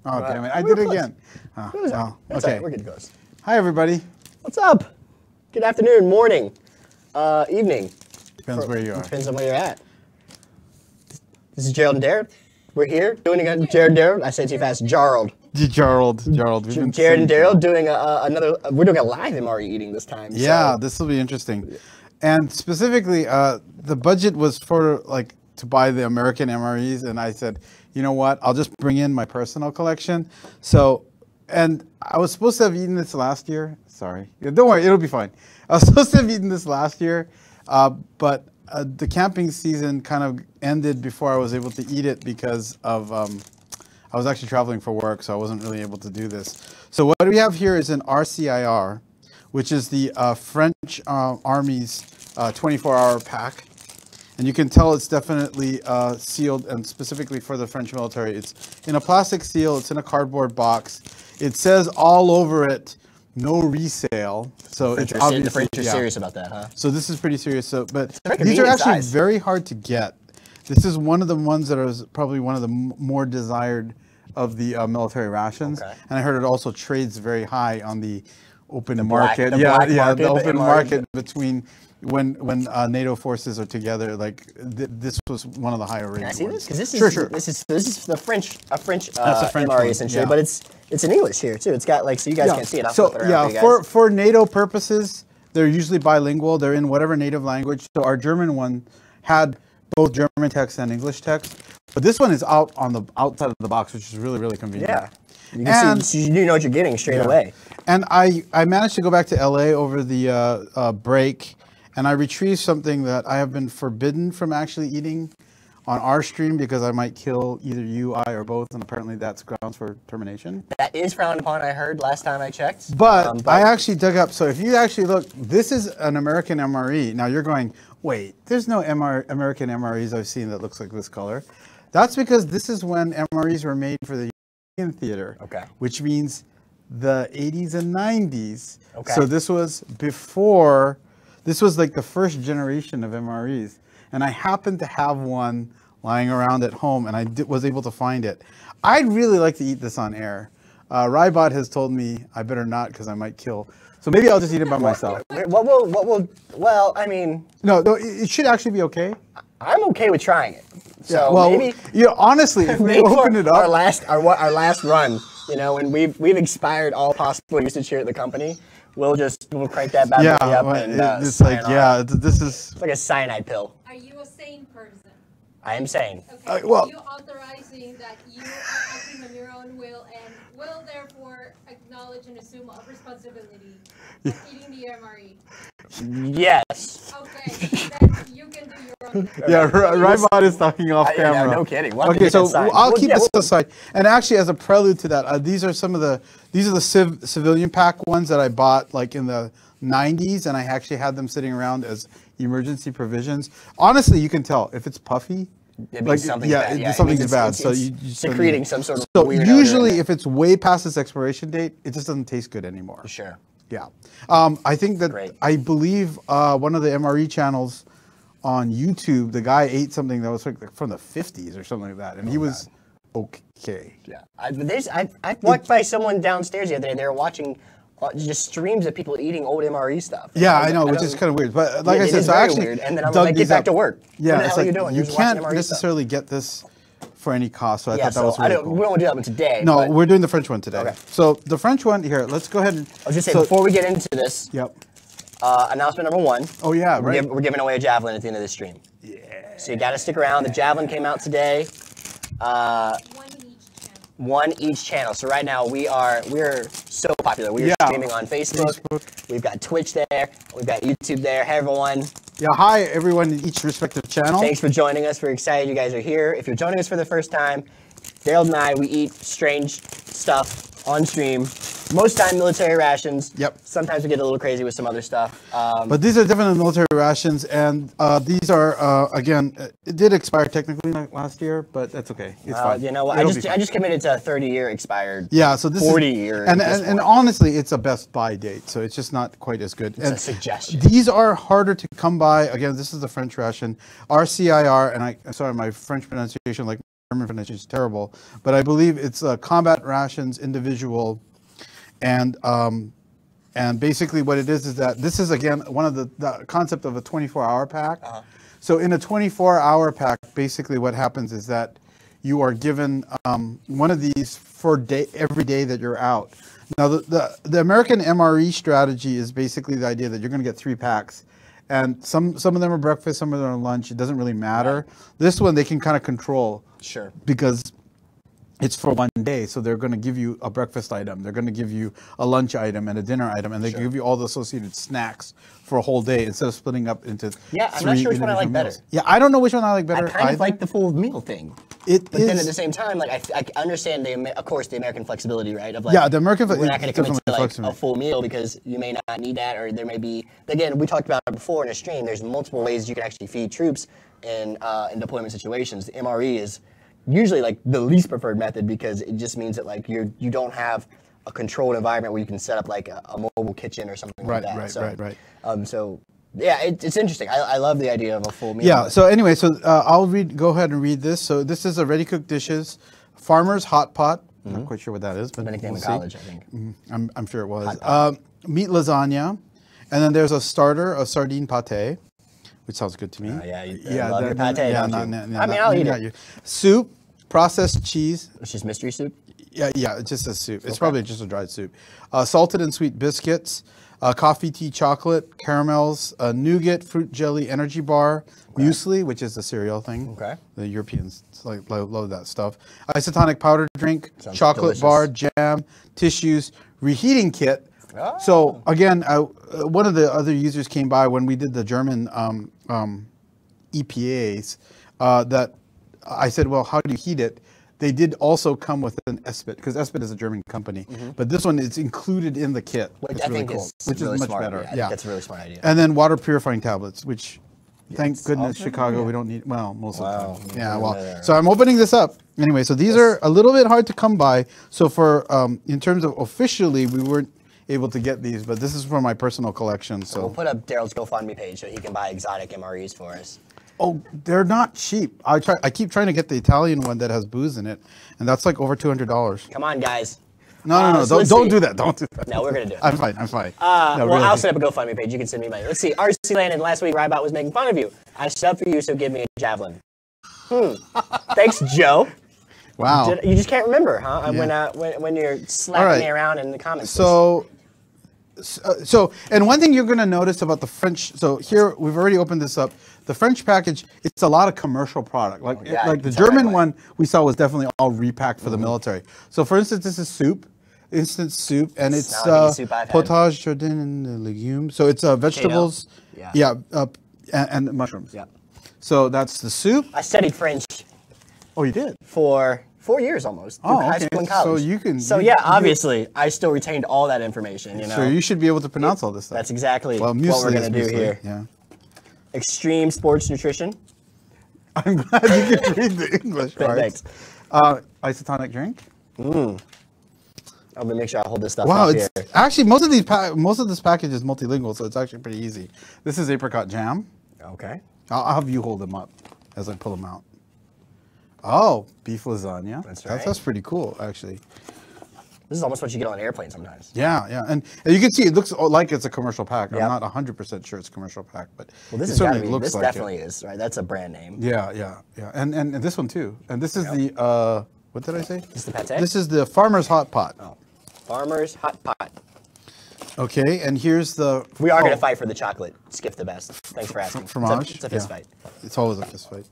Oh, damn it. I did it again. Oh, okay. We're good to go. Hi, everybody. What's up? Good afternoon, morning, evening. Depends where you are. Depends on where you're at. This is Darold and Darold. We're here doing again Jared and Darold. I say it too fast. Jared and Darold doing another. We're doing a live MRE eating this time. Yeah, so. this will be interesting. And specifically, the budget was for like to buy the American MREs, and I said, you know what? I'll just bring in my personal collection. So, and I was supposed to have eaten this last year. Sorry, don't worry, it'll be fine. I was supposed to have eaten this last year, but the camping season kind of ended before I was able to eat it because of I was actually traveling for work, so I wasn't really able to do this. So what we have here is an RCIR, which is the French Army's 24-hour pack. And you can tell it's definitely sealed, and specifically for the French military. It's in a plastic seal, it's in a cardboard box. It says all over it, no resale. So it's obviously, the French are serious about that, huh? So this is pretty serious. So, but these are actually very hard to get. This is one of the ones that is probably one of the more desired of the military rations. Okay. And I heard it also trades very high on the open market. The open market between when NATO forces are together. Like this was one of the higher rated. Can I see this? Because this is the French MRE essentially, but it's in English here too. It's got like so you guys can't see it. I'll flip it around for NATO purposes, they're usually bilingual. They're in whatever native language. So our German one had both German text and English text, but this one is out on the outside of the box, which is really, really convenient. Yeah, you can see, so you know what you're getting straight away. And I managed to go back to LA over the break, and I retrieved something that I have been forbidden from actually eating on our stream because I might kill either you, I, or both, and apparently that's grounds for termination. That is frowned upon, I heard, last time I checked. But I actually dug up, so if you actually look, this is an American MRE. Now you're going, wait, there's no American MREs I've seen that looks like this color. That's because this is when MREs were made for the European theater, which means the 80s and 90s. Okay. So this was before, this was like the first generation of MREs. And I happened to have one lying around at home, and I was able to find it. I'd really like to eat this on air. Rybot has told me I better not because I might kill. So maybe I'll just eat it by myself. Well, I mean. No, it should actually be okay. I'm okay with trying it. So well, maybe. You know, honestly, if we open it up. Our last run, you know, when we've expired all possible usage here at the company, we'll crank that bad boy up and it's like, this is. It's like a cyanide pill. Are you a sane person? I am sane. Okay. Well, are you authorizing that you are acting on your own will and will therefore acknowledge and assume a responsibility of eating the MRE? Yes. Okay, then you can do your own thing. Yeah, Rybot is talking off camera. No kidding. Okay, so I'll keep this aside. And actually, as a prelude to that, these are the civilian pack ones that I bought like in the 90s, and I actually had them sitting around as emergency provisions. Honestly, you can tell if it's puffy. It means something's bad. Something's bad. So it's secreting some sort of weird usually, odor if it's way past its expiration date, it just doesn't taste good anymore. For sure. Yeah. I think that I believe one of the MRE channels on YouTube, the guy ate something that was like from the 50s or something like that, and he was okay. Yeah. I walked by someone downstairs the other day. They were watching just streams of people eating old MRE stuff. Yeah, I know, which is kind of weird. But like I said, so actually, weird. And then I was like, get back to work. Yeah, what the hell it's are like you doing? you can't necessarily get this for any cost. So I thought that was really cool. We don't want to do that one today. No, we're doing the French one today. Okay. So the French one here. Let's go ahead and. I was just saying before we get into this. Yep. Announcement number one. Oh yeah, right. We're giving away a javelin at the end of this stream. Yeah. So you got to stick around. The javelin came out today. One each channel. So right now we're so popular. We are streaming on Facebook. We've got Twitch there. We've got YouTube there. Hey everyone. Yeah, hi everyone in each respective channel. Thanks for joining us. We're excited you guys are here. If you're joining us for the first time, Darold and I, we eat strange stuff on stream. Most time military rations. Yep. Sometimes we get a little crazy with some other stuff. But these are definitely military rations, and these are again, it did expire technically last year, but that's okay. It's fine. You know what? I just committed to a 30-year expired. Yeah, so this 40-year. And honestly, it's a best buy date, so it's just not quite as good. It's a suggestion. These are harder to come by. Again, this is the French ration, RCIR, and sorry, my French pronunciation, like German pronunciation is terrible, but I believe it's combat rations individual, and basically what it is that this is again one of the concept of a 24-hour pack. So in a 24-hour pack, basically what happens is that you are given one of these for every day that you're out. Now the American MRE strategy is basically the idea that you're going to get 3 packs. And some of them are breakfast, some of them are lunch. It doesn't really matter. Right. This one they can kind of control. Sure. Because it's for one day, so they're going to give you a breakfast item, they're going to give you a lunch item and a dinner item, and they give you all the associated snacks for a whole day instead of splitting up into I'm not sure which one I like better. Yeah, I don't know which one I like better. I kind of like the full meal thing. But then at the same time, like I understand of course the American flexibility, right? Of like, the American we're not going to commit to like a full meal because you may not need that, or there may be. Again, we talked about it before in a stream. There's multiple ways you can actually feed troops in deployment situations. The MRE is usually like the least preferred method because it just means that like you don't have a controlled environment where you can set up like a mobile kitchen or something like that. Right. So yeah, it's interesting. I love the idea of a full meal. Yeah. So anyway, I'll go ahead and read this. So this is a ready cooked dishes, Farmer's Hotpot. I'm not quite sure what that is, but nickname in college, I think. I'm sure it was. Meat lasagna, and then there's a starter of Sardine Pate, which sounds good to me. I love your pate. I'll eat it. Soup, processed cheese. It's just mystery soup? Yeah, it's just a soup. It's probably just a dried soup. Salted and sweet biscuits, coffee, tea, chocolate, caramels, nougat, fruit jelly, energy bar, muesli, which is the cereal thing. Okay. The Europeans love that stuff. Isotonic powder drink, chocolate bar, jam, tissues, reheating kit. Oh. So again, one of the other users came by when we did the German EPAs that I said, well, how do you heat it? They did also come with an Espit, because Espit is a German company. But this one is included in the kit. Which I think is much better. I think that's a really smart idea. And then water purifying tablets, which thank goodness Chicago we don't need, most of the time. Yeah, well, so I'm opening this up. Anyway, so these are a little bit hard to come by. So for, in terms of officially, we weren't able to get these, but this is for my personal collection. So we'll put up Daryl's GoFundMe page so he can buy exotic MREs for us. Oh, they're not cheap. I keep trying to get the Italian one that has booze in it, and that's like over $200. Come on, guys. No, don't do that. Don't do that. No, we're gonna do it. I'm fine. Well, really. I'll set up a GoFundMe page. You can send me money. Let's see. RC Landon, last week Rybot was making fun of you. I subbed for you, so give me a javelin. Thanks, Joe. Wow. You just can't remember, huh? Yeah. When you're slapping me around in the comments. So, and one thing you're going to notice about the French, so here, we've already opened this up. The French package, it's a lot of commercial product. Like the German one we saw was definitely all repacked for the military. So for instance, this is soup, instant soup, and it's potage, jardin, and legumes. So it's vegetables, and mushrooms. Yeah. So that's the soup. I studied French. Oh, you did? For 4 years almost. High school and college. So you can. So obviously, I still retained all that information. You know. So you should be able to pronounce all this stuff. That's exactly what we're gonna do here. Yeah. Extreme sports nutrition. I'm glad you can read the English part. Thanks. Isotonic drink. I'm gonna make sure I hold this stuff up here. Actually, most of this package is multilingual, so it's actually pretty easy. This is apricot jam. Okay. I'll have you hold them up as I pull them out. Oh, beef lasagna. That's right. That's pretty cool, actually. This is almost what you get on an airplane sometimes. Yeah. And you can see it looks like it's a commercial pack. I'm not 100% sure it's a commercial pack, but this certainly looks like definitely is, right? That's a brand name. Yeah. And this one too. And this is the, what did I say? This is the pate? This is the Farmer's Hotpot. Oh, Farmer's Hotpot. Okay, and here's the... We are going to fight for the chocolate. Skip the best. Thanks for asking. Fromage? It's a fist fight. It's always a fist fight.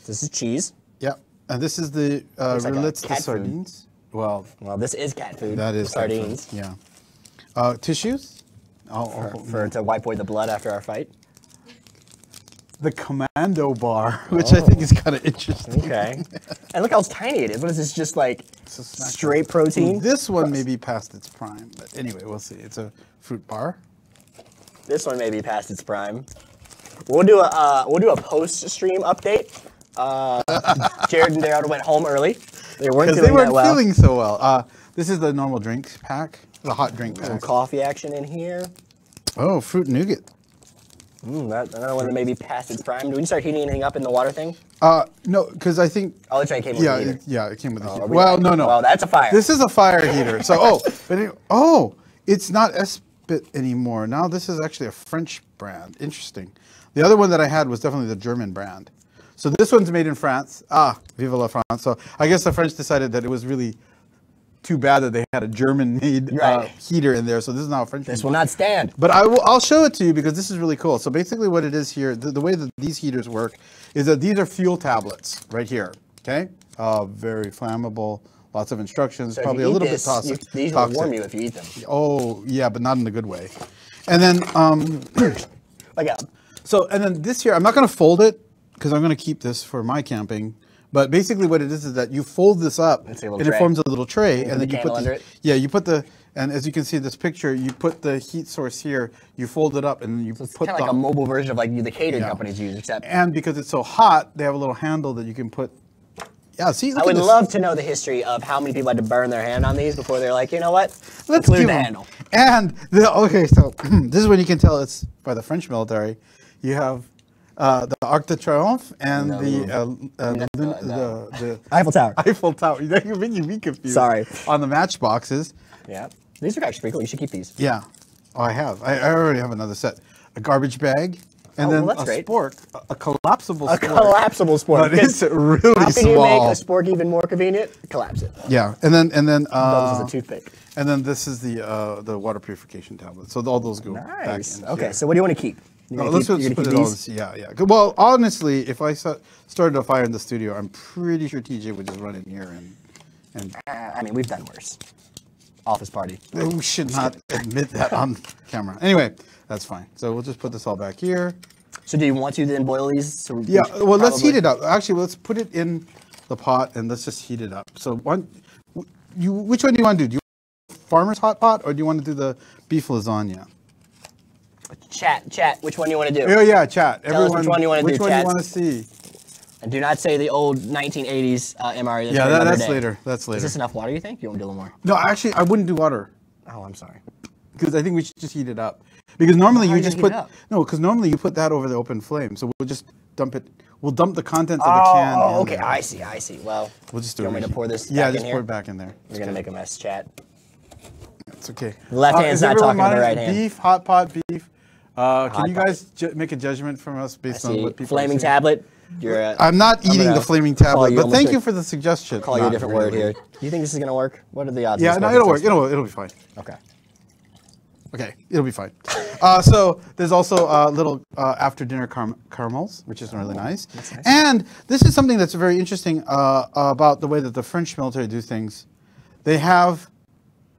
This is cheese. Yep. And this is the roulettes de sardines. Well, this is cat food. That is sardines. Food. Yeah. Tissues? To wipe away the blood after our fight. The Commando Bar, which I think is kind of interesting. Okay. And look how tiny it is. What is this? Just like straight protein? This one may be past its prime, but anyway, we'll see. It's a fruit bar. This one may be past its prime. We'll do a post-stream update. Jared and Darold went home early. They weren't feeling so well. This is the normal drinks pack, the hot drink pack. Some coffee action in here. Oh, fruit nougat. Another one that maybe past its prime. Do we start heating anything up in the water thing? No, because I think. Oh, that's right. It came with the heater. It came with the heater. Well, no. Well, that's a fire. This is a fire heater. So, but anyway, it's not Espit anymore. Now this is actually a French brand. Interesting. The other one that I had was definitely the German brand. So this one's made in France. Vive la France. So I guess the French decided that it was really too bad that they had a German-made heater in there. So this is now a French. This will not stand. But I'll show it to you because this is really cool. So basically what it is here, the way that these heaters work is that these are fuel tablets right here, okay? Very flammable, lots of instructions, so probably a little bit toxic. These will warm you if you eat them. Oh, yeah, but not in a good way. And then, and then this here, I'm not gonna fold it because I'm gonna keep this for my camping. But basically what it is that you fold this up and it forms a little tray, and then you put and as you can see in this picture, you put the heat source here, you fold it up, and then you put kind of like a mobile version of like the catering companies use, except. And because it's so hot, they have a little handle that you can put. Yeah, see. I would love to know the history of how many people had to burn their hand on these before they're like, you know what? Let's include the handle. And so this is when you can tell it's by the French military. You have. The Arc de Triomphe and the Eiffel Tower. Eiffel Tower. You're making me confused. Sorry. On the matchboxes. Yeah. These are actually pretty cool. You should keep these. Yeah. Oh, I have. I already have another set. A garbage bag. And then a spork. A collapsible spork. A collapsible spork. But it's really small. How can you make a spork even more convenient? Collapse it. Yeah. And then doubles as a toothpick. And then this is the water purification tablet. So all those go back in. Okay, so what do you want to keep? Let's put it all. Yeah. Well, honestly, if I started a fire in the studio, I'm pretty sure TJ would just run in here and. I mean, we've done worse. Office party. We should not admit that on camera. Anyway, that's fine. So we'll just put this all back here. So do you want to then boil these? So well, let's heat it up. Actually, let's put it in the pot and let's just heat it up. So which one do you want to do? Do you want farmer's hot pot or do you want to do the beef lasagna? Chat, which one do you want to do? Yeah, chat. Tell us which one you want to do, Which one do you want to see? And do not say the old 1980s MRE. That's later. That's later. Is this enough water, you think? You want to do a little more? No, actually, I wouldn't do water. Oh, I'm sorry. Because I think we should just heat it up. Because normally you just put... No, because normally you put that over the open flame. So we'll just dump it... We'll dump the contents of the can. Oh, okay. I see. Well, we'll just do you want me to pour this back in here? Yeah, just pour it back in there. We're going to make a mess, chat. It's okay. The left hand's not talking to the right hand. Beef, hot pot, beef. Can you guys make a judgment from us based on what people Flaming tablet. I'm not eating the flaming tablet, but thank you for the suggestion. Call you a different word here. Do you think this is going to work? What are the odds? Yeah, no, it'll work. It'll be fine. Okay, it'll be fine. So there's also little after dinner caramels, which is really nice. That's nice. And this is something that's very interesting about the way that the French military do things. They have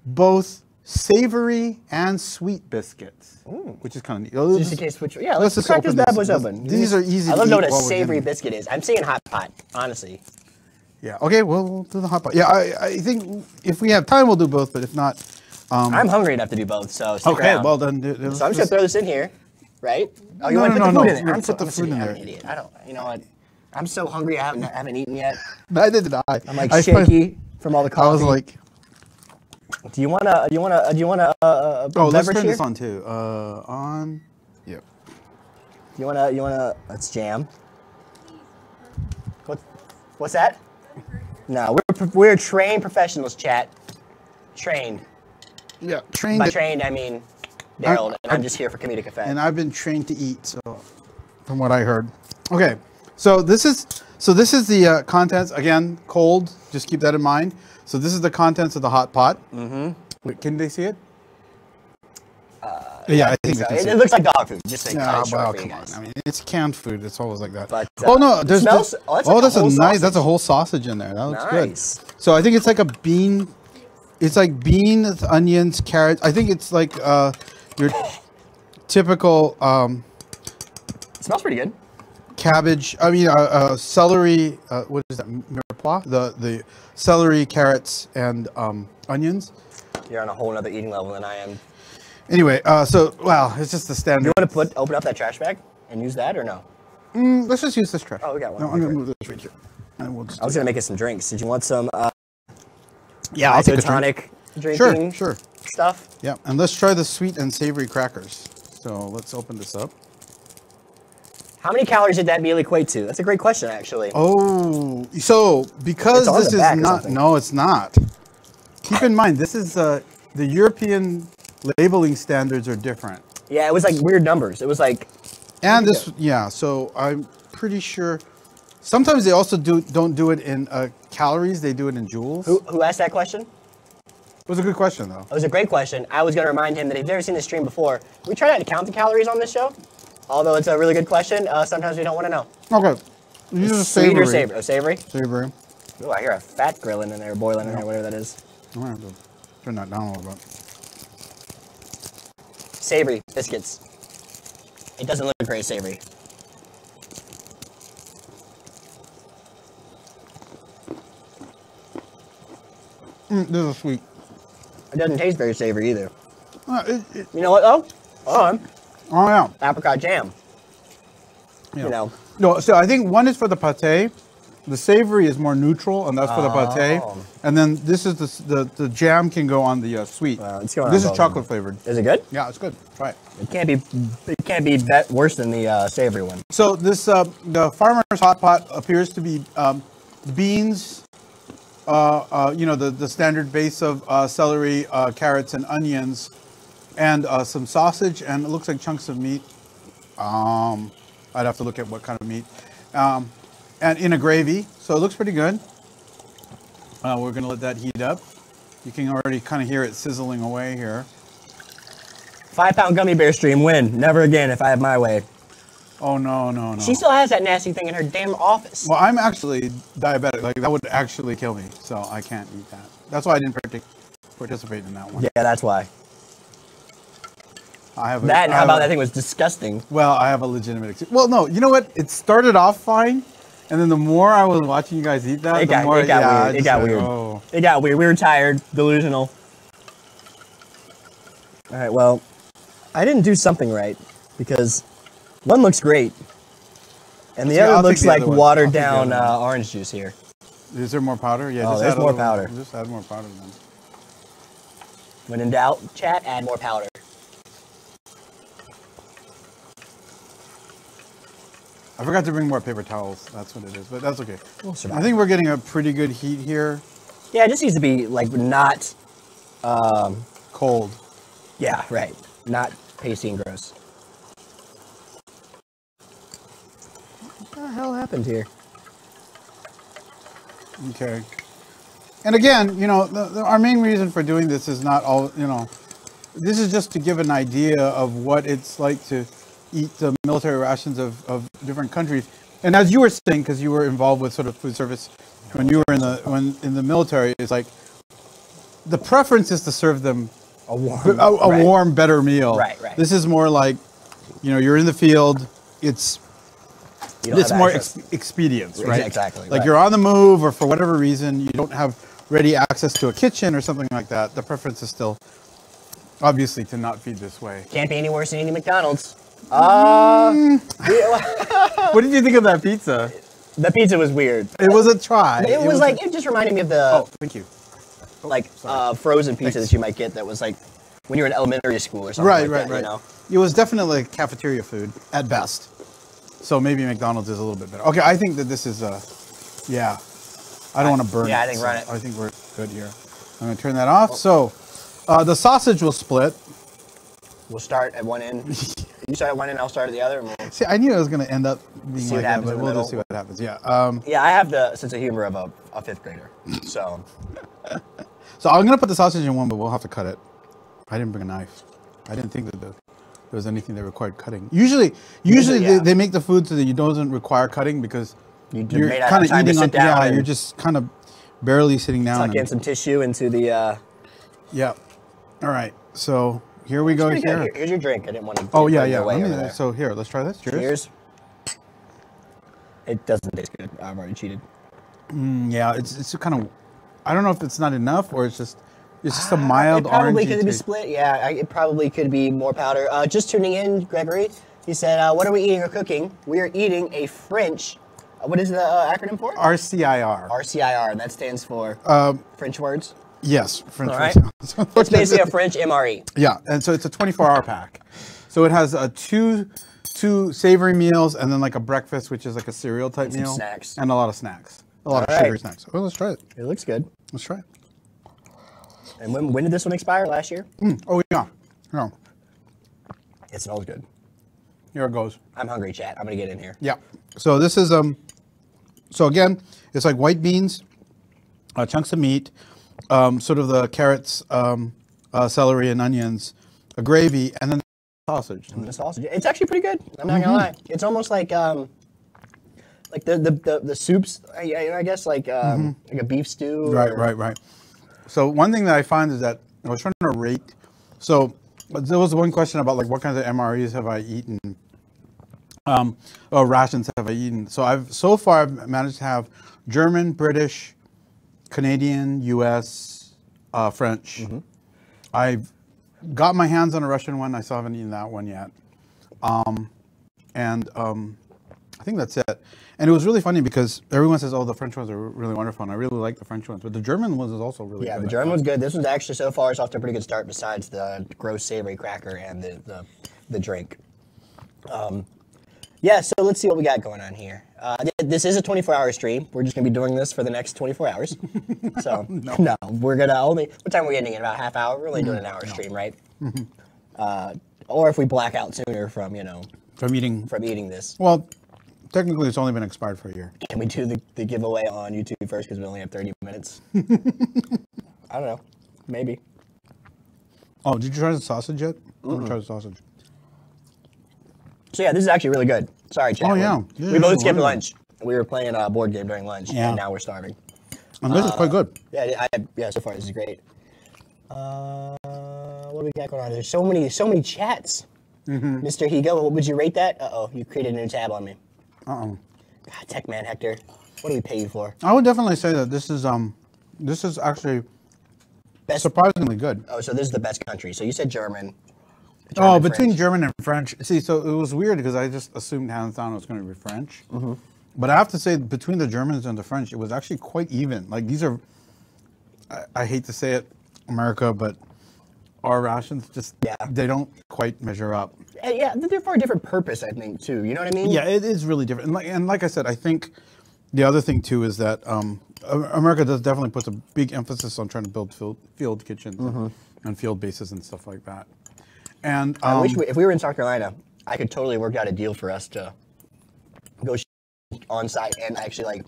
both savory and sweet biscuits, which is kind of neat. Just in case, let's crack this bad boys open. These are easy. I love to know what a savory biscuit is. I'm saying hot pot, honestly. Yeah. Okay. Well, we'll do the hot pot. Yeah. I think if we have time, we'll do both. But if not, I'm hungry enough to do both. So stick around. Well then. So I'm just gonna throw this in here, right? Oh, you want to put the food in there? I'm put the food in there. I'm an idiot. I don't. You know what? I'm so hungry. I haven't eaten yet. Neither did I. I'm like shaky from all the coffee. I was like. Do you wanna let's turn this on too. On. Yep. You wanna let's jam. What's that? No, we're trained professionals, chat. Trained. Yeah, trained. By trained, I mean Darold, and I'm just here for comedic effect. And I've been trained to eat, so from what I heard. Okay, so this is the contents again, cold. Just keep that in mind. So this is the contents of the hot pot. Mm-hmm. Wait, can they see it? Yeah, I think so. It looks like dog food. Just like well, come on. I mean, it's canned food. It's always like that. But, no, there's smells, that's a nice. Sausage. That's a whole sausage in there. That looks good. So I think it's like a bean. It's like beans, onions, carrots. I think it's like your typical. It smells pretty good. Cabbage. I mean, celery. What is that? Mirepoix. The celery, carrots, and onions. You're on a whole other eating level than I am. Anyway, it's just the standard. You want to open up that trash bag and use that or no? Let's just use this trash. Oh, we got one. No, I'm gonna move this right here. And we'll just I was gonna make us some drinks. Did you want some? Yeah, I'll take a tonic drinking. Sure. Stuff. Yeah, and let's try the sweet and savory crackers. So let's open this up. How many calories did that meal equate to? That's a great question, actually. Oh, so because It's on this the is back or not, something. no, it's not. Keep in mind, this is the European labeling standards are different. Yeah, it was like weird numbers. It was like, And this, yeah, so I'm pretty sure, sometimes they also don't do it in calories, they do it in joules. who asked that question? It was a good question, though. It was a great question. I was going to remind him that if you've never seen this stream before, we try not to count the calories on this show. Although it's a really good question, sometimes we don't want to know. Okay. These are Sweet savory. or savory? Oh, savory? Savory. Ooh, I hear a fat grilling in there, boiling in there, whatever that is. I'm going to have to turn that down a little bit. Savory biscuits. It doesn't look very savory. This is sweet. It doesn't taste very savory either. It, You know what though? Oh, oh, yeah. apricot jam. Yeah. You know. No, so I think one is for the pate. The savory is more neutral, and that's for the pate. Oh. And then this is the jam can go on the sweet. It's going on This is both. chocolate flavored. Is it good? Yeah, it's good. Try it. It can't be worse than the savory one. So this the farmer's hot pot appears to be beans. You know, the standard base of celery, carrots, and onions, and some sausage, and it looks like chunks of meat. I'd have to look at what kind of meat. And in a gravy, so it looks pretty good. We're gonna let that heat up. You can already kind of hear it sizzling away here. 5-pound gummy bear stream win. Never again if I have my way. Oh no, no, no. She still has that nasty thing in her damn office. Well, I'm actually diabetic. Like that would actually kill me, so I can't eat that. That's why I didn't participate in that one. Yeah, that's why. I have That and I how have about a- that thing was disgusting. Well, I have a legitimate. Well, no, you know what? It started off fine, and then the more I was watching you guys eat that, It the got, more it got yeah, I weird. It just got like, weird. Oh. It got weird. We were tired, delusional. All right, well, I didn't do something right because one looks great, and the Yeah, other I'll take looks the like other one. watered I'll take the down other one. orange juice here. Is there more powder? Yeah. Oh, just there's add a more little- powder. Just add more powder then. When in doubt, chat, add more powder. I forgot to bring more paper towels. That's what it is, but that's okay. We'll survive. I think we're getting a pretty good heat here. Yeah, it just needs to be like not. Cold. Yeah, right. Not pasty and gross. What the hell happened here? Okay. And again, you know, our main reason for doing this is not all, you know, this is just to give an idea of what it's like to eat the military rations of different countries. And as you were saying, because you were involved with sort of food service when you were in the military, it's like the preference is to serve them A warm, a warm, better meal. Right, right. This is more like, you know, you're in the field. It's more expedience, right? Exactly. Like right. you're on the move, or for whatever reason you don't have ready access to a kitchen or something like that. The preference is still, obviously, to not feed this way. Can't be any worse than eating McDonald's. What did you think of that pizza? The pizza was weird. It was a try. It was like it just reminded me of the Oh, thank you. frozen pizza that you might get that was like when you were in elementary school or something. Right, like right, that, right. You know? It was definitely cafeteria food at best. So maybe McDonald's is a little bit better. Okay, I think that this is yeah. I don't want to burn. Yeah, it, I think so run it. I think we're good here. I'm gonna turn that off. So, the sausage will split. We'll start at one end. You start at one end, I'll start at the other. And we'll... See, I knew it was gonna end up being See what like that, happens but in the we'll middle. just see what happens. Yeah. Yeah, I have the sense of humor of a fifth grader. So So I'm gonna put the sausage in one, but we'll have to cut it. I didn't bring a knife. I didn't think that there was anything that required cutting. Usually yeah. they make the food so that you doesn't require cutting because you're made out kind of time to eating sit down. Yeah, and you're just kind of barely sitting down. tuck in some tissue into the. Yeah. All right. So here we go. Pretty good. Here. Here's your drink. I didn't want to. Oh yeah, yeah. So here, let's try this. Cheers. Cheers. It doesn't taste good. I've already cheated. Yeah, it's kind of. I don't know if it's not enough or it's just a mild It probably orangey could be taste. split. Yeah, it probably could be more powder. Just tuning in, Gregory. He said, "What are we eating or cooking? We are eating a French. What is the acronym for? RCIR. RCIR. And that stands for French words. Yes, French. All right. fries. It's basically a French MRE. Yeah, and so it's a 24-hour pack. So it has two 2 savory meals, and then like a breakfast, which is like a cereal type some meal. snacks. And a lot of snacks. A lot of All right. sugary snacks. Well, let's try it. It looks good. Let's try it. And when did this one expire? Last year? Oh, yeah. Yeah. It smells good. Here it goes. I'm hungry, chat. I'm gonna get in here. Yeah. So this is so again, it's like white beans, chunks of meat, sort of the carrots, celery and onions, a gravy, and then sausage. And the sausage. It's actually pretty good. I'm not gonna lie. It's almost like the soups. I guess like a beef stew. Right. So one thing that I find is that I was trying to rate. So there was one question about like what kinds of MREs have I eaten, or rations have I eaten. So so far I've managed to have German, British, Canadian, U.S., French. I've got my hands on a Russian one. I still haven't eaten that one yet. I think that's it. And it was really funny because everyone says, oh, the French ones are really wonderful. And I really like the French ones. But the German ones is also really good. Yeah, the German one's good. This one's actually so far is off to a pretty good start besides the gross savory cracker and the drink. Yeah, so let's see what we got going on here. This is a 24-hour stream. We're just going to be doing this for the next 24 hours. So, no, we're going to only... What time are we ending in? About half hour? We're only doing an hour stream, right? Or if we black out sooner from, From eating this. Well, technically it's only been expired for a year. Can we do the giveaway on YouTube first because we only have 30 minutes? I don't know. Maybe. Oh, did you try the sausage yet? I haven't tried the sausage. So yeah, this is actually really good. Sorry, chat. Oh, yeah. We both skipped lunch. We were playing a board game during lunch, Yeah. and now we're starving. And this is quite good. Yeah, so far this is great. What do we got going on? There's so many chats. Mr. Higa, what would you rate that? Uh-oh, you created a new tab on me. Uh-oh. God, Tech Man Hector, what do we pay you for? I would definitely say that this is actually surprisingly good. Oh, so this is the best country. So you said German. Oh, between French. German and French. See, so it was weird because I just assumed hands down it was going to be French. But I have to say, between the Germans and the French, it was actually quite even. Like these are, I hate to say it, America, but our rations just, they don't quite measure up. Yeah, they're for a different purpose, I think, too. You know what I mean? Yeah, it is really different. And like I said, I think the other thing, too, is that America does definitely puts a big emphasis on trying to build field kitchens and field bases and stuff like that. And I wish if we were in South Carolina, I could totally work out a deal for us to go on site and actually like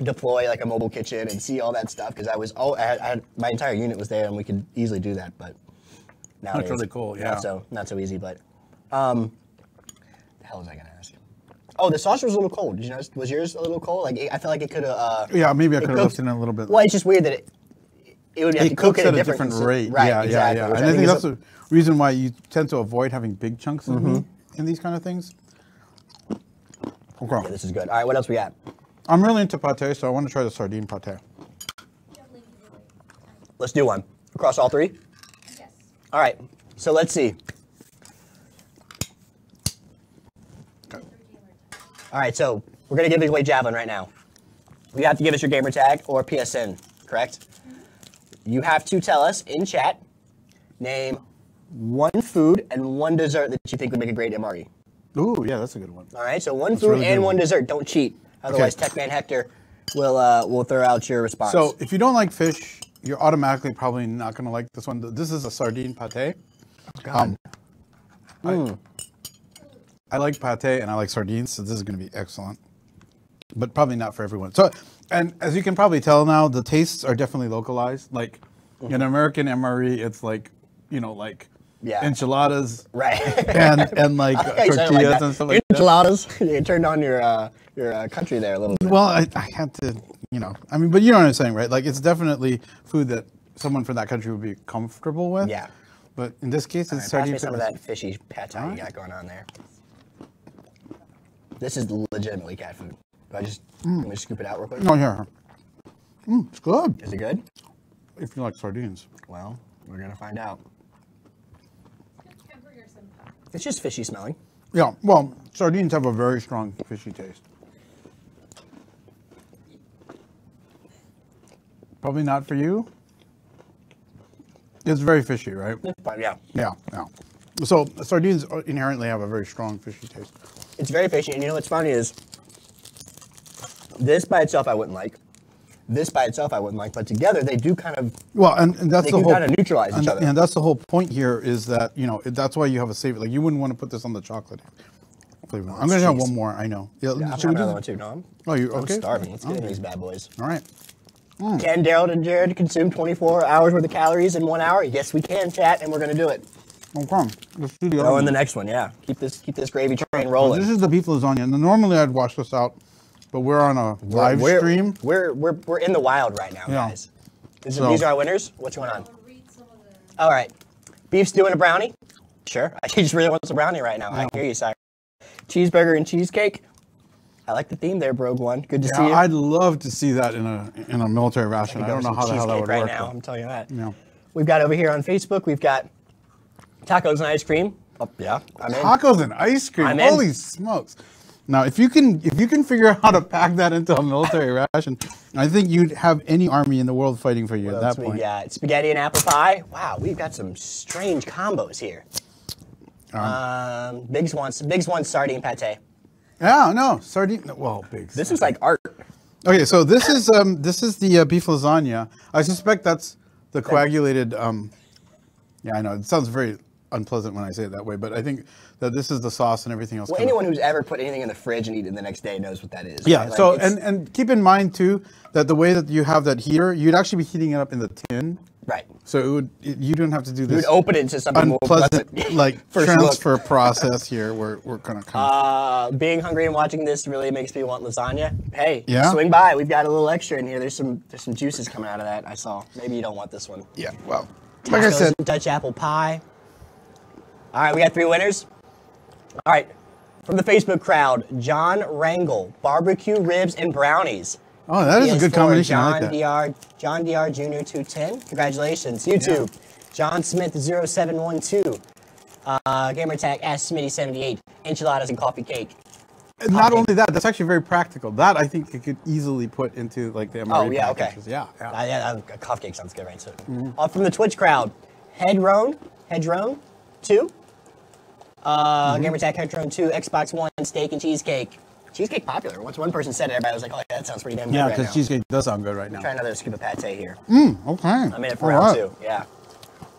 deploy like a mobile kitchen and see all that stuff because I had my entire unit was there and we could easily do that. But nowadays, that's really cool. Yeah, not so easy. But the hell was I gonna ask you? Oh, the sauce was a little cold. Did you notice? Was yours a little cold? Like I felt like it could have. Yeah, maybe I could have lifted it a little bit. Well, it's just weird that it would have to cook at a different rate. Right, yeah, exactly. And I think that's the reason why you tend to avoid having big chunks of meat in these kind of things. Okay. Yeah, this is good. All right, what else we got? I'm really into pate, so I want to try the sardine pate. Let's do one. Across all three? Yes. All right, so let's see. Okay. All right, so we're going to give away Javelin right now. You have to give us your gamer tag or PSN, correct? You have to tell us in chat, name one food and one dessert that you think would make a great MRE. Ooh, yeah, that's a good one. All right, so one food and one dessert. Don't cheat. Otherwise, Tech Man Hector will throw out your response. So if you don't like fish, you're automatically probably not going to like this one. This is a sardine pate. Oh, God. I like pate and I like sardines, so this is going to be excellent. But probably not for everyone. So, and as you can probably tell now, the tastes are definitely localized. Like in American MRE, it's like, like enchiladas, right? and like tortillas and stuff like that. Enchiladas. You turned on your country there a little bit. Well, I had to, I mean, but you know what I'm saying, right? Like it's definitely food that someone from that country would be comfortable with. Yeah. But in this case, it's Pass sardine. me some of that fishy pate you got going on there. This is legitimately cat food. Let me scoop it out real quick. Oh, yeah. It's good. Is it good? If you like sardines. Well, we're going to find out. Hamburger sometimes. It's just fishy smelling. Yeah, well, sardines have a very strong fishy taste. Probably not for you. It's very fishy, right? It's fine, yeah. Yeah, yeah. So sardines inherently have a very strong fishy taste. It's very fishy, and you know what's funny is this by itself I wouldn't like. This by itself I wouldn't like, but together they do kind of. Well, and that's they the can whole kind of neutralize each other. And that's the whole point here is that that's why you have a savory. Like you wouldn't want to put this on the chocolate flavor. I'm gonna have one more. I know. Yeah, Yeah, I'm should we do another that? one too. No, I'm I'm okay? starving. Let's get into Okay. these bad boys. All right. Can Darold and Jared consume 24 hours worth of calories in 1 hour? Yes, we can, chat, and we're gonna do it. Okay. Let's do the other Oh, one. and the next one, yeah. Keep this gravy train rolling. This is the beef lasagna. And normally I'd wash this out, but we're on a live stream. We're in the wild right now, Yeah. guys. These are our winners. What's going on? Read some of the. All right, beef stew and a brownie. Sure, he just really wants a brownie right now. I hear you, sire. Cheeseburger and cheesecake. I like the theme there, Brogue One. Good to see you. I'd love to see that in a military ration. I don't know how the hell that Cheesecake would right work. now. but- I'm telling you that. Yeah. We've got over here on Facebook. We've got tacos and ice cream. Oh, yeah, I'm in. Tacos and ice cream. I'm in. Holy smokes! Now, if you can figure out how to pack that into a military ration, I think you'd have any army in the world fighting for you What at else that we point. got? Spaghetti and apple pie. Wow, we've got some strange combos here. Biggs wants sardine pate. Yeah, no sardine. Well, big. This is like art. Okay, so this is the beef lasagna. I suspect that's the coagulated. Yeah, I know it sounds very unpleasant when I say it that way, but I think that this is the sauce and everything else. Well, kinda- anyone who's ever put anything in the fridge and eaten it the next day knows what that is. Yeah. right? Like, So it's- and keep in mind too that the way that you have that heater, you'd actually be heating it up in the tin. right. So you don't have to do You this would open it to something more unpleasant pleasant. like First transfer process here. We're gonna come. Being hungry and watching this really makes me want lasagna. Hey, Yeah? swing by. We've got a little extra in here. There's some juices coming out of that. I saw. Maybe you don't want this one. Yeah. Well, like I Tacos said, and Dutch apple pie. All right, we got 3 winners. All right, from the Facebook crowd, John Rangel, barbecue ribs and brownies. oh, that is a good PS4, combination. I John like that. DR, John DR Jr. 210. Congratulations. YouTube, John Smith 0712. Gamertag Smitty78. Enchiladas and coffee cake. And not only that, that's actually very practical. That I think you could easily put into like the MRE Oh, yeah, okay. packages. Yeah. Yeah. Yeah, coffee cake sounds good, right? So, from the Twitch crowd, Hedrone 2. Gamertag Hedrone 2, Xbox One, steak and cheesecake. Cheesecake popular. Once one person said it, everybody was like, oh, yeah, that sounds pretty damn good Yeah, right because now. cheesecake does sound good right now. Try another scoop of pate here. Okay. I'm in it for All round right. 2. Yeah.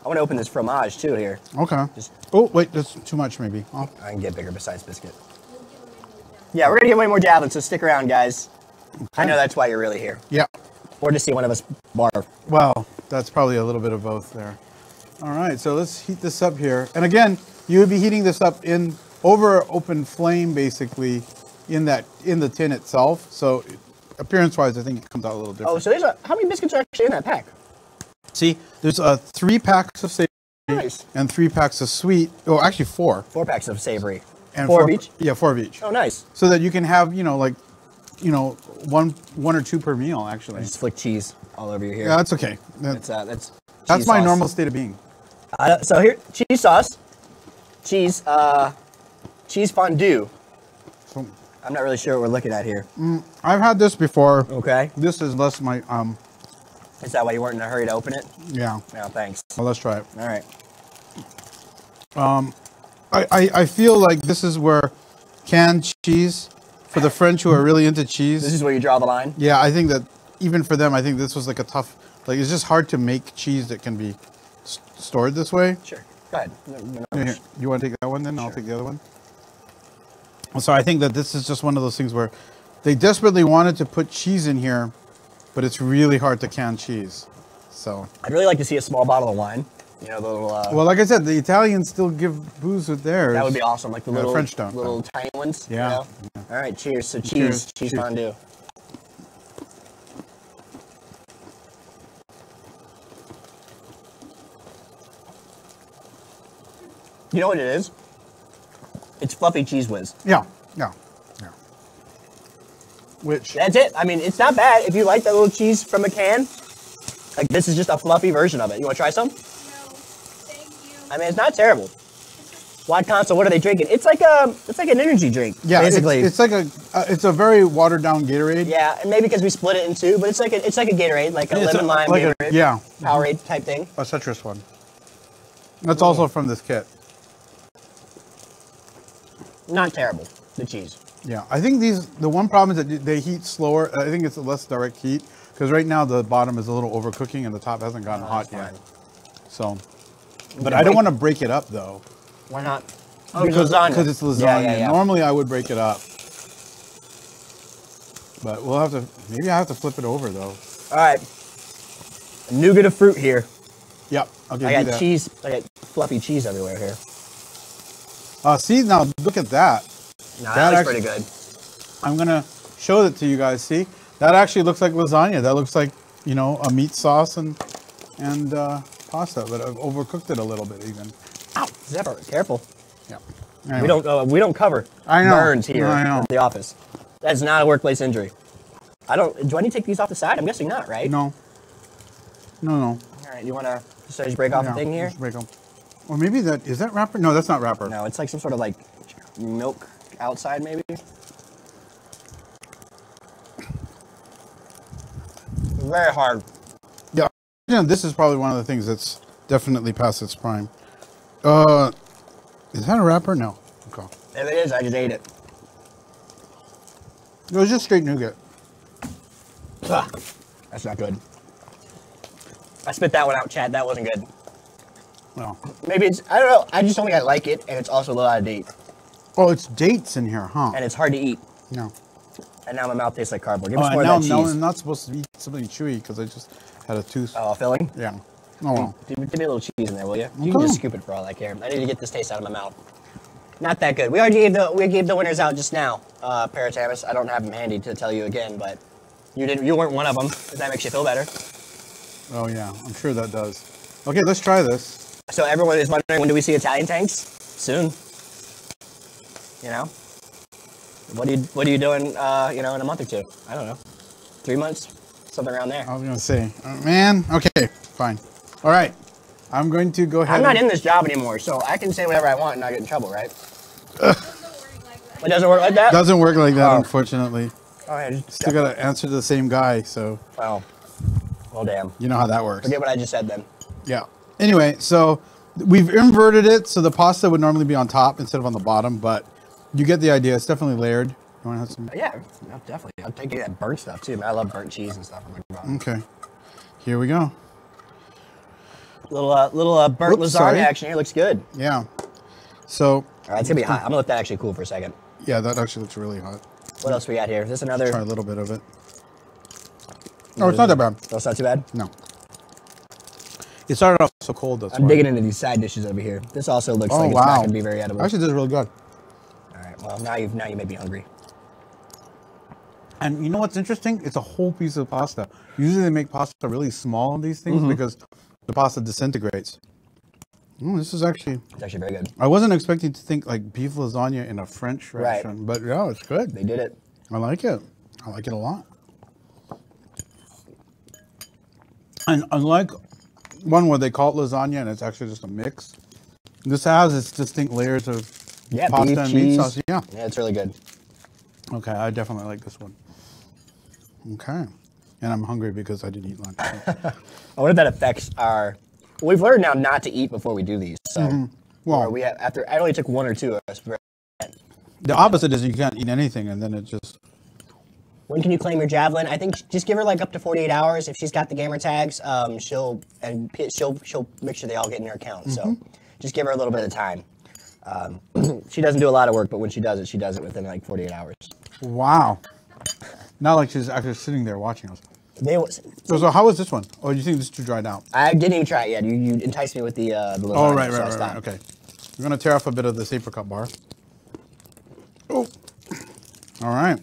I want to open this fromage too here. Okay. Just- Oh wait, that's too much maybe. Oh. I can get bigger besides biscuit. Yeah, we're gonna get way more javelins, so stick around, guys. I know that's why you're really here, Yeah. or to see one of us barf. Well, that's probably a little bit of both there. All right, so let's heat this up here. And again, you would be heating this up in over open flame, basically, in the tin itself. So appearance-wise, I think it comes out a little different. Oh, so how many biscuits are actually in that pack? See, there's 3 packs of savory Nice. and 3 packs of sweet. Oh, actually 4. 4 packs of savory. And 4 of each? Yeah, 4 of each. Oh, nice. So that you can have, one or 2 per meal, actually. Just flick cheese all over your hair. Yeah, that's okay. That's That's cheese my sauce. normal state of being. So here, cheese sauce, cheese fondue. So I'm not really sure what we're looking at here. I've had this before. Okay. This is less my Is that why you weren't in a hurry to open it? yeah. No, thanks. Well, let's try it. All right. I feel like this is where canned cheese for the French who are really into cheese. This is where you draw the line? Yeah, I think that even for them, I think this was like a tough. Like it's just hard to make cheese that can be stored this way. Sure. Go ahead. Here, you want to take that one then? I'll take the other one. So I think that this is just one of those things where they desperately wanted to put cheese in here, but it's really hard to can cheese. So. I'd really like to see a small bottle of wine. You know, the little. Well, like I said, the Italians still give booze with theirs. That would be awesome, like the Yeah, little French don't, little tiny ones. Yeah. You know? All right, cheers. So Cheers. cheese Cheers. fondue. You know what it is? It's fluffy cheese whiz. Yeah. Which That's it. I mean, it's not bad if you like that little cheese from a can. Like this is just a fluffy version of it. You want to try some? No, thank you. I mean, it's not terrible. Wide console. What are they drinking? It's like an energy drink. yeah, basically. it's like it's a very watered down Gatorade. Yeah, and maybe because we split it in 2, but it's like a Gatorade, like a lemon lime like Gatorade, yeah, Powerade type thing. a citrus one. That's also from this kit. Not terrible. The cheese. Yeah, I think the one problem is that they heat slower. I think it's a less direct heat because right now the bottom is a little overcooking and the top hasn't gotten hot yet. So, but I don't want to break it up though. Why not? Oh, because it's lasagna. Yeah. Normally I would break it up, but we'll have to. Maybe I have to flip it over though. All right. Nougat of fruit here. Yep. Okay. I got cheese. I got fluffy cheese everywhere here. See now, look at that. No, that looks pretty good. I'm gonna show it to you guys. See, that actually looks like lasagna. That looks like, you know, a meat sauce and pasta, but I've overcooked it a little bit even. Ow, Zephyr, careful. Yeah. Anyway. We don't cover burns here at the office. That's not a workplace injury. Do I need to take these off the side? I'm guessing not, right? No. All right, you want to just break off the thing here? Just break them. Or maybe is that wrapper? No, that's not wrapper. No, it's like some sort of like milk outside maybe. Very hard. Yeah, this is probably one of the things that's definitely past its prime. Is that a wrapper? No. Okay. If it is, I just ate it. It was just straight nougat. Ugh, that's not good. I spit that one out, Chad. That wasn't good. No. Maybe I don't know. I just don't think I like it, and it's also a little out of date. Oh, it's dates in here, huh? And it's hard to eat. No. And now my mouth tastes like cardboard. Give me some more now, of that cheese. now I'm not supposed to eat something chewy because I just had a tooth. Oh, filling? Yeah. Oh, well. Give me a little cheese in there, will you? You can just scoop it for all I care. I need to get this taste out of my mouth. Not that good. We already gave the winners out just now. Paratamis. I don't have them handy to tell you again, but you weren't one of them. If that makes you feel better. Oh yeah, I'm sure that does. Okay, let's try this. So everyone is wondering, when do we see Italian tanks? Soon. You know. What are you doing? In a month or two? I don't know. 3 months, something around there. I was gonna say, man. Okay, fine. All right. I'm going to go ahead. I'm not in this job anymore, so I can say whatever I want and not get in trouble, right? It doesn't work like that? Doesn't work like that, unfortunately. Oh, yeah, Still gotta answer to the same guy, so. Well, damn. You know how that works. Forget what I just said then. Yeah. Anyway, so we've inverted it, so the pasta would normally be on top instead of on the bottom, but you get the idea. It's definitely layered. You want to have some? Yeah, no, definitely. I'm taking that burnt stuff too, man. I love burnt cheese and stuff. Okay. Here we go. Little burnt lasagna action here. Looks good. Yeah. So. All right, it's gonna be hot. I'm gonna let that actually cool for a second. Yeah, that actually looks really hot. What else we got here? Is this another? Try a little bit of it. No, it's not that bad. Oh, it's not too bad? No. It started off so cold, that's I'm digging into these side dishes over here. This also looks like it's not going to be very edible. Actually, this is really good. All right, well, now you made me hungry. And you know what's interesting? It's a whole piece of pasta. Usually they make pasta really small on these things because the pasta disintegrates. This is actually... It's actually very good. I wasn't expecting to think like beef lasagna in a French restaurant, but yeah, it's good. They did it. I like it. I like it a lot. And unlike one where they call it lasagna and it's actually just a mix, this has its distinct layers of pasta beef, and cheese. meat sauce. Yeah, it's really good. Okay, I definitely like this one. Okay, and I'm hungry because I didn't eat lunch. I wonder if that affects our. We've learned now not to eat before we do these. So, well, we have after. I only took one or two of us. The opposite is you can't eat anything, and then it just. When can you claim your javelin? I think just give her like up to 48 hours. If she's got the gamer tags, she'll make sure they all get in her account. So just give her a little bit of time. She doesn't do a lot of work, but when she does it within like 48 hours. Wow. Not like she's actually sitting there watching us. So how is this one? Or do you think this is too dried out? I didn't even try it yet. You enticed me with the lasagna. Oh, right. Okay. I'm going to tear off a bit of this apricot bar. Oh. All right.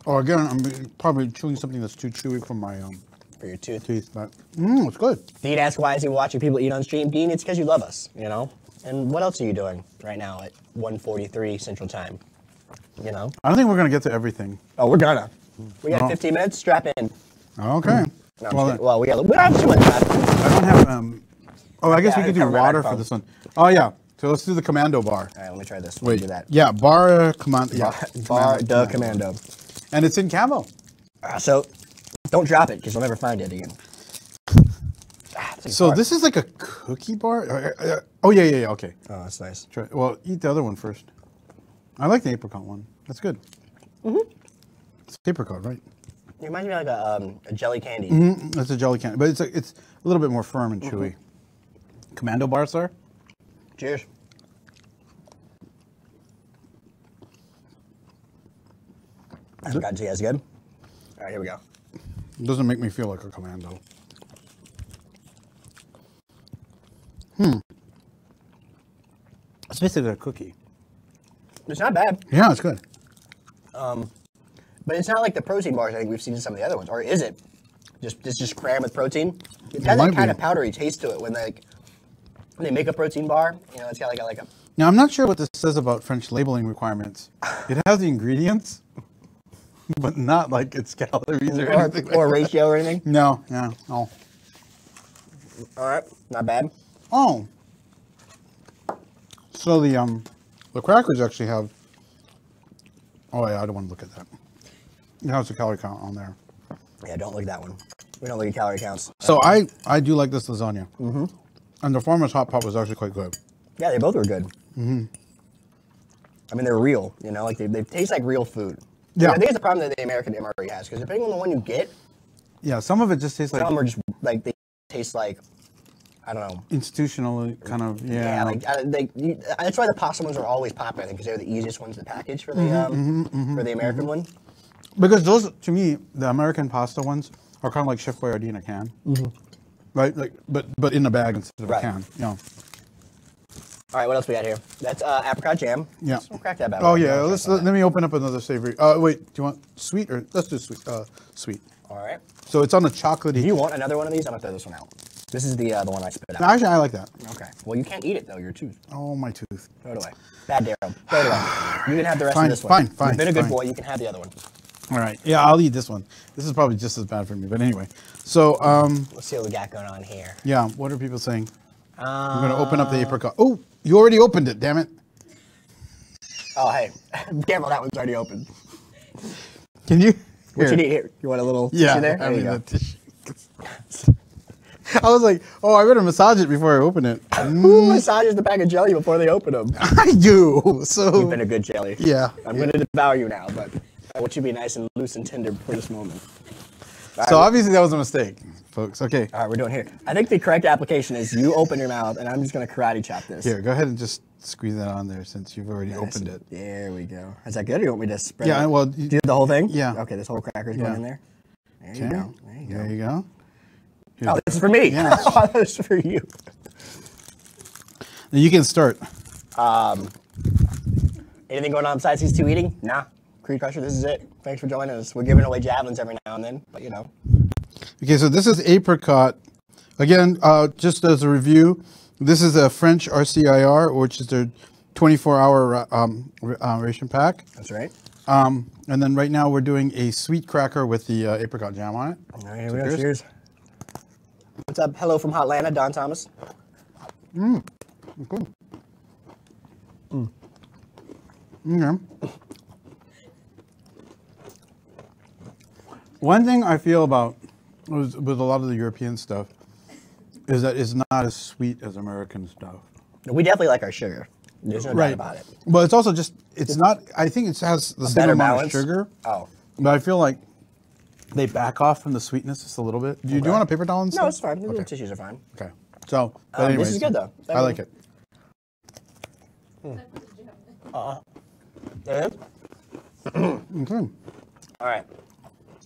Oh, again, I'm probably chewing something that's too chewy for my for your teeth, but it's good. Dean asks, why is he watching people eat on stream? Dean, it's because you love us, you know? And what else are you doing right now at 1:43 Central Time? You know? I don't think we're going to get to everything. Oh, we're gonna. We got 15 minutes, strap in. Okay. No, well, we don't have too much time. I don't have, I guess we could do water for this one. Oh, yeah. So let's do the Commando Bar. All right, let me try this. Wait, do that. Yeah, Bar Commando. Yeah. Bar Commando. And it's in camo. So don't drop it because you'll never find it again. So this is like a cookie bar? Oh, yeah, okay. Oh, that's nice. Try, well, eat the other one first. I like the apricot one. That's good. Mm-hmm. It's apricot, right? It reminds me of like a jelly candy. Mm-hmm. It's a jelly candy, but it's a little bit more firm and chewy. Commando Bar, sir? Cheers. Apricot tea is good. All right, here we go. It doesn't make me feel like a commando. It's basically a cookie. It's not bad, Yeah, it's good. but it's not like the protein bars I think we've seen in some of the other ones. Or is it? Just crammed with protein? It has might that kind be. of powdery taste to it when they make a protein bar. You know, it's got like a Now, I'm not sure what this says about French labeling requirements. It has the ingredients, but not like its calories or anything. or ratio or anything. No. All right, not bad. Oh. So the crackers actually have. Oh yeah, I don't want to look at that. It has the calorie count on there. Yeah, don't look at that one. We don't look at calorie counts. So I do like this lasagna. Mm-hmm. And the farmer's Hotpot was actually quite good. Yeah, they both were good. Mm-hmm. I mean, they're real. You know, like they taste like real food. Yeah. I think it's the problem that the American MRE has because depending on the one you get, Yeah, some of it just tastes some like of them are just like they taste like I don't know. institutional kind of. Yeah, like that's why the pasta ones are always popular. I think because they're the easiest ones to package for the for the American one. Because those, to me, the American pasta ones are kind of like Chef Boyardee in a can, right? Like, but in a bag instead of Right. a can. Yeah. All right, what else we got here? That's apricot jam. Yeah. Let's crack that bad. Oh boy. yeah. Don't Let stress on me open up another savory. Wait. Do you want sweet or let's do sweet? Sweet. that. All right. So it's on a chocolatey. Do you want another one of these? I'm gonna throw this one out. This is the one I spit out. No, actually, I like that. Okay. Well, you can't eat it though. Your tooth. Oh, my tooth. Throw it away. Bad Daryl. Throw it away. You can have the rest Fine, of this one. fine, You've been a good fine. boy. You can have the other one. All right. Yeah, I'll eat this one. This is probably just as bad for me. But anyway. So Let's see what we got going on here. yeah. What are people saying? I'm gonna open up the apricot. Oh, you already opened it. Damn it. Oh, hey. Careful, that one's already open. Can you? What Here. you need here? You want a little Yeah. tissue there? I There mean, you go. the tissue. I was like, oh, I better massage it before I open it. Who massages the bag of jelly before they open them? I do. So You've been a good jelly. yeah. I'm going to devour you now, but I want you to be nice and loose and tender for this moment. So obviously that was a mistake, folks. Okay. All right, we're doing here. I think the correct application is you open your mouth, and I'm just going to karate chop this. Here, go ahead and just squeeze that on there since you've already Nice. opened it. There we go. Is that good, or you want me to spread Yeah. it? Well. Do you do the whole thing? Yeah. Okay, this whole cracker's going in there. There you Okay. go. There you go. There you go. Here. Oh, this is for me. Yeah. Oh, this is for you. Now you can start. Anything going on besides these two eating? Nah. Creed Crusher, this is it. Thanks for joining us. We're giving away javelins every now and then, but you know. Okay, so this is apricot. Again, just as a review, this is a French RCIR, which is their 24-hour ration pack. That's right. And then right now we're doing a sweet cracker with the apricot jam on it. All right, here we go. Cheers. What's up? Hello from Hotlanta, Don Thomas. Okay. One thing I feel about with a lot of the European stuff is that it's not as sweet as American stuff. We definitely like our sugar. There's no doubt about it. But it's also just, it's not, I think it has the same better amount balance? of sugar. Oh. But I feel like they back off from the sweetness just a little bit. Do you want a paper towel and No, stuff? it's fine. The little tissues are fine. Okay. So, but This anyways, is good though. I like it. There it is? Okay. All right.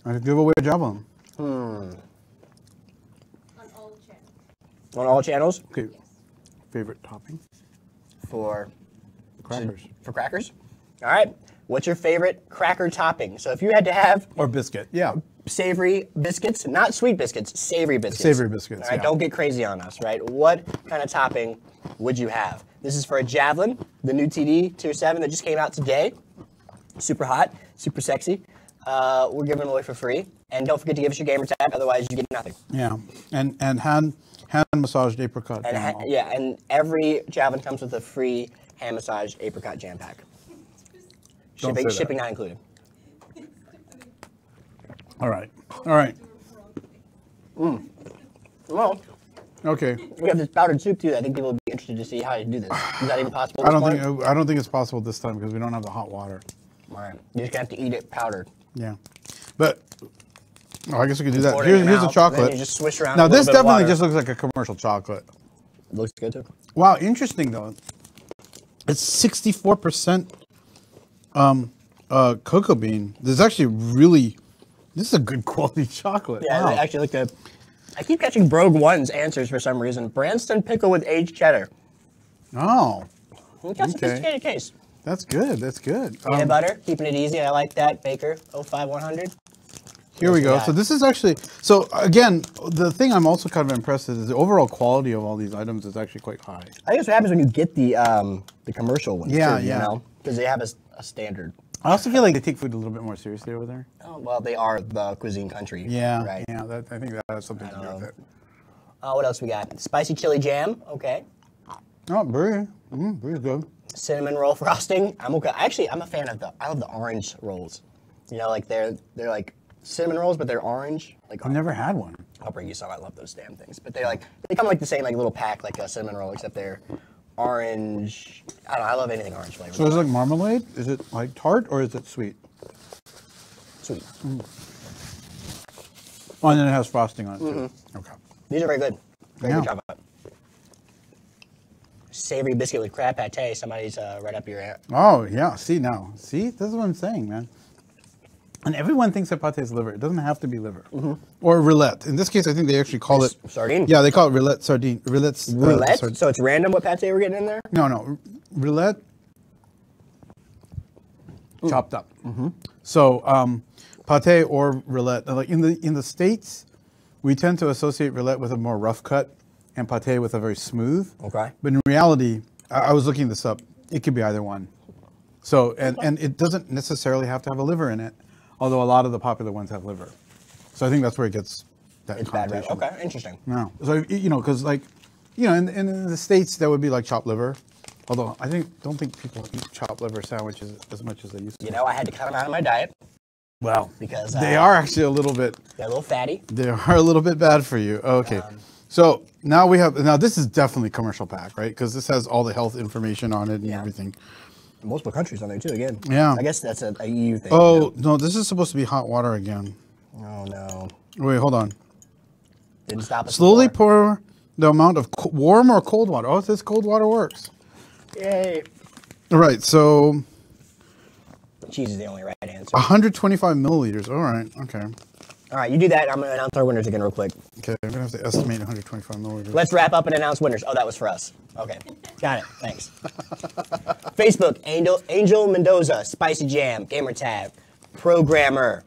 I could give away a javelin. On all channels. On all channels Okay. Favorite topping? for Crackers. for crackers. All right. What's your favorite cracker topping? So if you had to have Or biscuit. Yeah. savory biscuits, not sweet biscuits, savory biscuits. Savory biscuits, All right, yeah. don't get crazy on us, right? What kind of topping would you have? This is for a javelin, the new TD Tier 7 that just came out today. Super hot, super sexy. We're giving it away for free. And don't forget to give us your gamer tag, otherwise you get nothing. Yeah. And hand massaged apricot And jam. yeah, and every javelin comes with a free hand massaged apricot jam pack. Don't say that. Shipping not included. All right. All right. Well, Okay. We have this powdered soup too. I think people would be interested to see how you do this. Is that even possible? I don't think it's possible this time because we don't have the hot water. All right. You're just gonna have to eat it powdered. Yeah, but I guess we could do that. Pour it in your Here's the mouth, chocolate. then you just swish around. Now a little this bit of definitely water. just looks like a commercial chocolate. It looks good too. Wow, interesting though. It's 64% cocoa bean. This is actually really. This is a good quality chocolate. Yeah, wow. they actually look good. I keep catching Brogue One's answers for some reason. Branston pickle with aged cheddar. Oh, We got a sophisticated case. that's good. That's good. Peanut butter, keeping it easy. I like that. Baker 05100. Here we go. got? So this is actually, so again, the thing I'm also kind of impressed with is the overall quality of all these items is actually quite high. I think that's what happens when you get the commercial ones. Yeah, too, yeah. You know, because they have a standard. I also feel like they take food a little bit more seriously over there. Oh, well, they are the cuisine country. Yeah, Right. yeah. I think that has something to do with it. What else we got? Spicy chili jam. Okay. Oh, brie. Brie's good. Cinnamon roll frosting. I'm okay. Actually, I'm a fan of I love the orange rolls. You know, like they're like cinnamon rolls, but they're orange. Like I've never had one. I'll bring you some. I love those damn things. But they come like the same like little pack like a cinnamon roll, except they're orange. I don't know. I love anything orange flavored. So is it like marmalade? Is it like tart or is it sweet? Sweet. Oh, and then it has frosting on it too. Okay. These are very good. Very good Yeah. job. Savory biscuit with crab pate. Somebody's right up your Oh, yeah. See now. See? This is what I'm saying, man. And everyone thinks that pate is liver. It doesn't have to be liver. Or roulette. In this case, I think they actually call it... sardine. Yeah, they call it roulette sardine. Roulette's, Roulette? So it's random what pate we're getting in there? No. Roulette chopped up. So pate or roulette. Like in the States, we tend to associate roulette with a more rough cut and pate with a very smooth. Okay. But in reality, I was looking this up. It could be either one. So and it doesn't necessarily have to have a liver in it, although a lot of the popular ones have liver. So I think that's where it gets that It's bad red. connotation. Okay, interesting. No. So because in the States that would be like chopped liver. Although don't think people eat chopped liver sandwiches as much as they used to. You know, I had to cut them out of my diet Well, because they are actually a little bit. they're a little fatty. They are a little bit bad for you. Okay. So now this is definitely commercial pack, right? Because this has all the health information on it and everything. Multiple countries on there too. Again. Yeah. I guess that's a EU thing. Oh, no, this is supposed to be hot water again. Oh no. Wait, hold on. Didn't stop us. Slowly before. pour the amount of warm or cold water. Oh, it says cold water works. Yay. All right, so Cheese is the only right answer. 125 milliliters. All right, okay. All right, you do that. I'm going to announce our winners again real quick. Okay, I'm going to have to estimate 125 milliliters. Let's wrap up and announce winners. Oh, that was for us. Okay. Got it. Thanks. Facebook, Angel Mendoza, Spicy Jam, Gamertag, Programmer.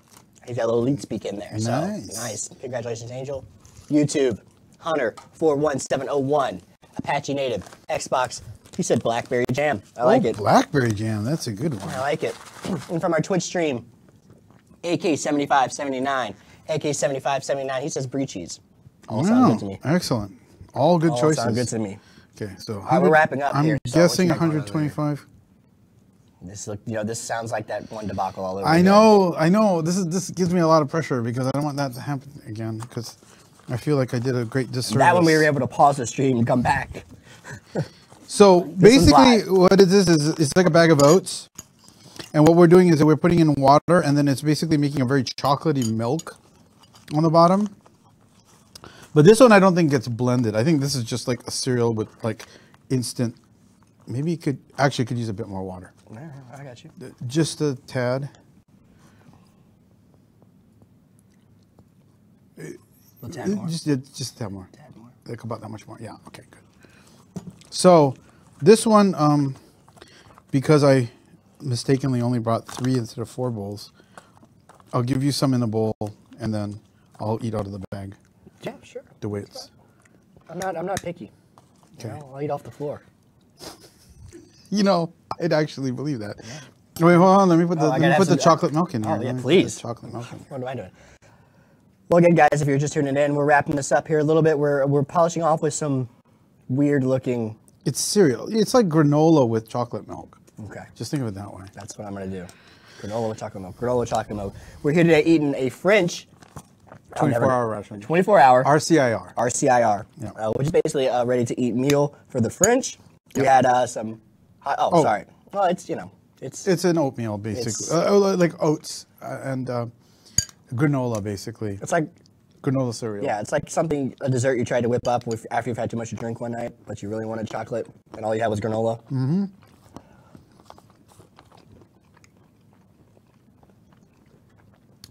He's got a little lead speak in there. So Nice. nice. Congratulations, Angel. YouTube, Hunter41701, Apache Native, Xbox. He said Blackberry Jam. I like it. Blackberry jam. That's a good one. I like it. And from our Twitch stream, AK7579, AK7579, he says brie cheese. All sound good to me. Excellent. All good All choices. sound good to me. Okay, so right, we're wrapping up I'm here, so guessing what's next? 125. This sounds like that one debacle all over I again. know. This gives me a lot of pressure because I don't want that to happen again because I feel like I did a great disservice. That one we were able to pause the stream and come back. So basically, live. what it is it's like a bag of oats, and what we're doing is that we're putting in water, and then it's basically making a very chocolatey milk on the bottom. But this one I don't think gets blended. I think this is just like a cereal with like instant. Maybe you could use a bit more water, Yeah, I got you. just a tad. A tad more. Just a tad more. Like about that much more. Yeah. Okay. Good. So this one, because I mistakenly only brought 3 instead of 4 bowls, I'll give you some in a bowl, and then I'll eat out of the bag. Yeah, sure. The way it's. I'm not picky. Okay. You know, I'll eat off the floor. I'd actually believe that. Wait, hold on. Let me put the chocolate milk in here. Oh, yeah, Let me put please. the chocolate milk in. What am I doing? Well, again, guys, if you're just tuning in, we're wrapping this up here a little bit. We're polishing off with some weird-looking. It's cereal. It's like granola with chocolate milk. Okay. Just think of it that way. That's what I'm going to do. Granola with chocolate milk. Granola with chocolate milk. We're here today eating a French 24-hour ration. 24-hour. RCIR. RCIR. Yeah. Which is basically a ready-to-eat meal for the French. We had some. Sorry. Well, it's It's an oatmeal, basically. Like oats and granola, basically. It's like granola cereal. Yeah, it's like a dessert you tried to whip up after you've had too much to drink one night, but you really wanted chocolate, and all you had was granola. Mm-hmm.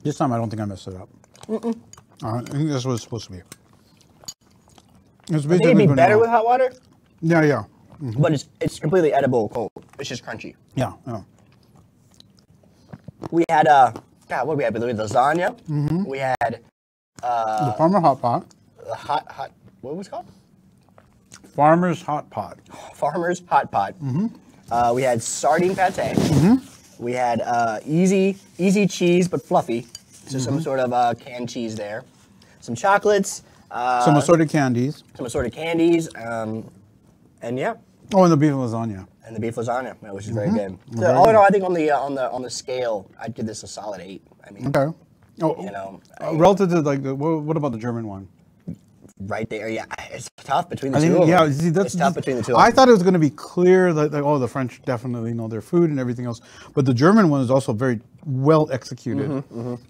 This time I don't think I messed it up. I think this was supposed to be. It's I think it'd be better with hot water. Yeah, yeah. Mm-hmm. But it's completely edible cold. It's just crunchy. Yeah, yeah. We had what did we have? We had lasagna. Mm-hmm. We had the Farmer Hot Pot. The hot. What was it called? Farmer's Hot Pot. Farmer's Hot Pot. Mm-hmm. We had Sardine Pate. Mm-hmm. We had easy cheese but fluffy. So some sort of canned cheese there. Some chocolates. Some assorted candies. And yeah. Oh, and the beef lasagna. And the beef lasagna, which is very good. So all in all, I think on the scale, I'd give this a solid 8. I mean, okay. Oh, relative to like what about the German one? Right there, yeah. It's tough between the two. Yeah, see, it's tough between the two. I thought it was going to be clear that the French definitely know their food and everything else, but the German one is also very well executed,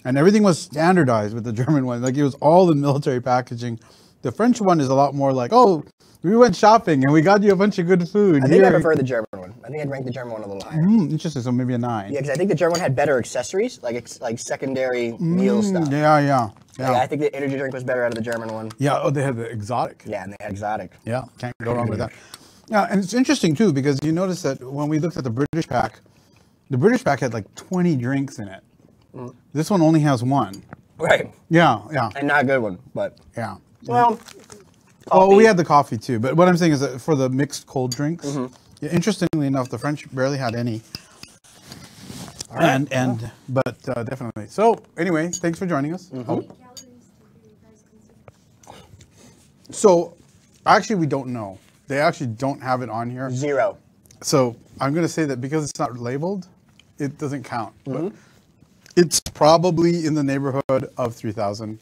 and everything was standardized with the German one. Like it was all in military packaging. The French one is a lot more like, oh, we went shopping and we got you a bunch of good food. I think I prefer the German one. I think I'd rank the German one a little higher. Interesting, so maybe a 9. Yeah, because I think the German one had better accessories, like secondary meal stuff. Yeah. Like, I think the energy drink was better out of the German one. Yeah, they had the exotic. Yeah, and they had exotic. Yeah, can't go wrong with that. Yeah, and it's interesting too because you notice that when we looked at the British pack had like 20 drinks in it. This one only has 1. Right. Yeah. And not a good one, but yeah. Well, oh, we had the coffee too. But what I'm saying is that for the mixed cold drinks, interestingly enough, the French barely had any. Right. But definitely. So anyway, thanks for joining us. So actually, we don't know. They actually don't have it on here. 0. So I'm going to say that because it's not labeled, it doesn't count. But it's probably in the neighborhood of 3,000.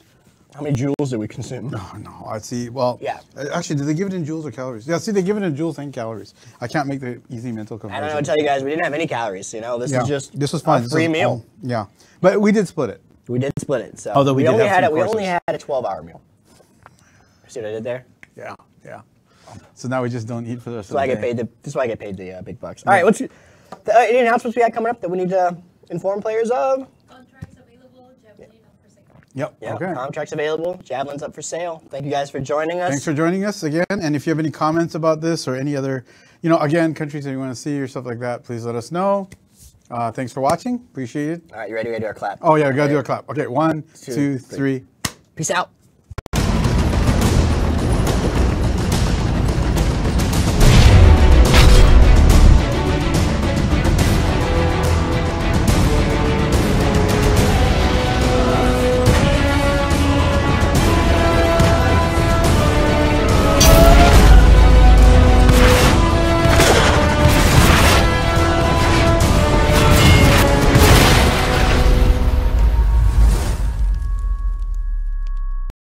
How many joules did we consume? No. I see. Well, yeah. Actually, did they give it in joules or calories? Yeah, see, they give it in joules and calories. I can't make the easy mental conversion. I don't know. I tell you guys, we didn't have any calories. This is just this was fun. A free meal. Yeah, but we did split it. We did split it. So although we only had a 12-hour meal. See what I did there? Yeah. So now we just don't eat for the rest of the day. This is why I get paid the big bucks. All right, what's any announcements we had coming up that we need to inform players of? Contracts available, Javelin up for sale. Yep. Okay. Contracts available, Javelin's up for sale. Thank you guys for joining us. Thanks for joining us again. And if you have any comments about this or any other, again, countries that you want to see or stuff like that, please let us know. Thanks for watching. Appreciate it. All right, you ready to do our clap? Oh, yeah, we got to do a clap. Okay, 1, 2, 3. Peace out.